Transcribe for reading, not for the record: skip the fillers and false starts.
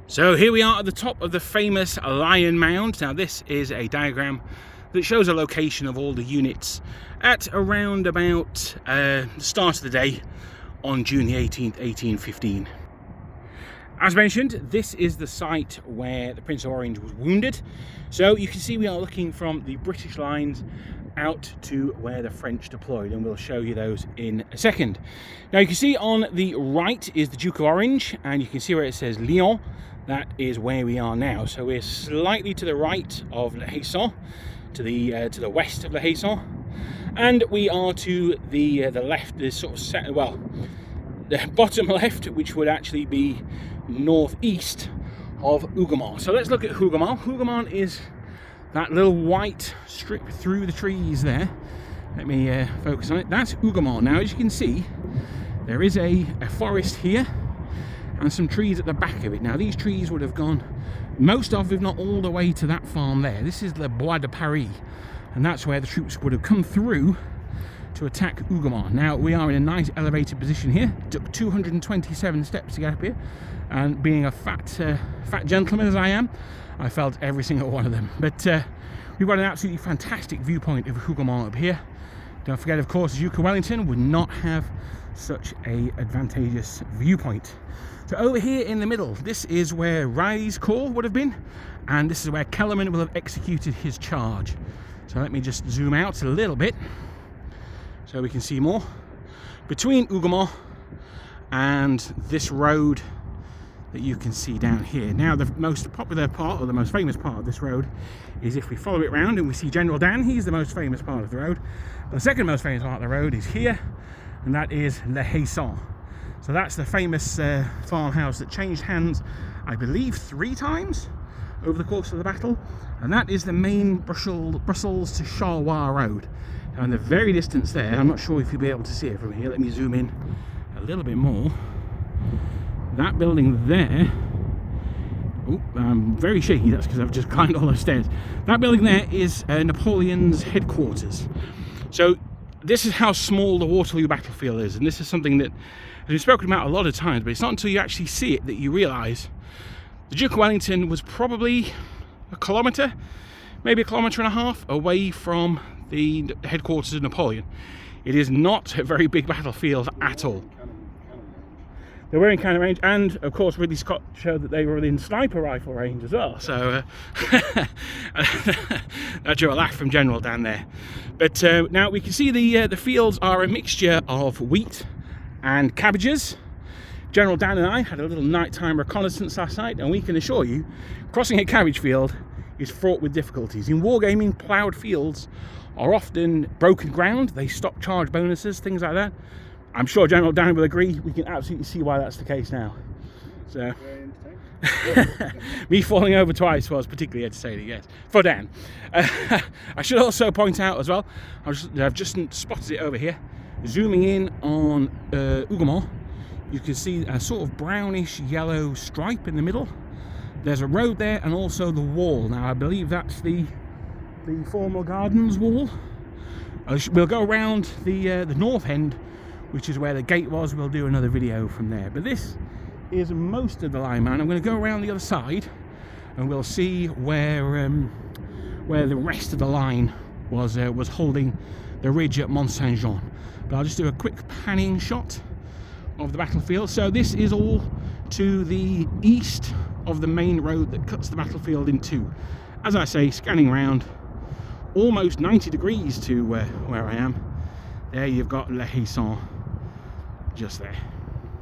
So here we are at the top of the famous Lion Mound. Now this is a diagram that shows a location of all the units at around about the start of the day on June the 18th, 1815. As mentioned, this is the site where the Prince of Orange was wounded. So you can see we are looking from the British lines out to where the French deployed, and we'll show you those in a second. Now you can see on the right is the Duke of Orange, and you can see where it says Lyon. That is where we are now. So we're slightly to the right of Le Haisson, to the west of Le Haisson, and we are to the left, the sort of the bottom left, which would actually be northeast of Hougoumont. So let's look at Hougoumont. Hougoumont is that little white strip through the trees there. Let me focus on it. That's Hougoumont. Now, as you can see, there is a forest here and some trees at the back of it. Now, these trees would have gone, most of, if not all the way to that farm there. This is the Bois de Paris, and that's where the troops would have come through to attack Hougoumont. Now, we are in a nice elevated position here. It took 227 steps to get up here, and being a fat gentleman as I am, I felt every single one of them. But we've got an absolutely fantastic viewpoint of Hougoumont up here. Don't forget, of course, the Duke of Wellington would not have such a advantageous viewpoint. So over here in the middle, this is where Riley's corps would have been, and this is where Kellerman will have executed his charge. So let me just zoom out a little bit so we can see more. Between Hougoumont and this road that you can see down here. Now, the most popular part, or the most famous part of this road, is if we follow it round and we see General Dan. He's the most famous part of the road. The second most famous part of the road is here, and that is Le Haisson. So that's the famous farmhouse that changed hands, I believe, 3 times over the course of the battle, and that is the main Brussels to Charleroi road. Now, in the very distance there, I'm not sure if you'll be able to see it from here. Let me zoom in a little bit more. That building there, I'm very shaky, that's because I've just climbed all those stairs. That building there is Napoleon's headquarters. So this is how small the Waterloo battlefield is, and this is something that has been spoken about a lot of times, but it's not until you actually see it that you realise the Duke of Wellington was probably a kilometre, maybe a kilometre and a half away from the headquarters of Napoleon. It is not a very big battlefield at all. They were in cannon range, and of course Ridley Scott showed that they were within sniper rifle range as well. So that drew a laugh from General Dan there. But now we can see the fields are a mixture of wheat and cabbages. General Dan and I had a little nighttime reconnaissance last night, and we can assure you, crossing a cabbage field is fraught with difficulties. In wargaming, ploughed fields are often broken ground. They stop charge bonuses, things like that. I'm sure General Dan will agree. We can absolutely see why that's the case now. So, me falling over twice was particularly entertaining, yes, for Dan. I should also point out as well, I've just spotted it over here. Zooming in on Hougoumont, you can see a sort of brownish yellow stripe in the middle. There's a road there, and also the wall. Now, I believe that's the Formal Gardens wall. We'll go around the north end, which is where the gate was. We'll do another video from there. But this is most of the line, man. I'm going to go around the other side, and we'll see where the rest of the line was holding the ridge at Mont Saint-Jean. But I'll just do a quick panning shot of the battlefield. So this is all to the east of the main road that cuts the battlefield in two. As I say, scanning round, almost 90 degrees to where I am. There you've got Le Haisson just there.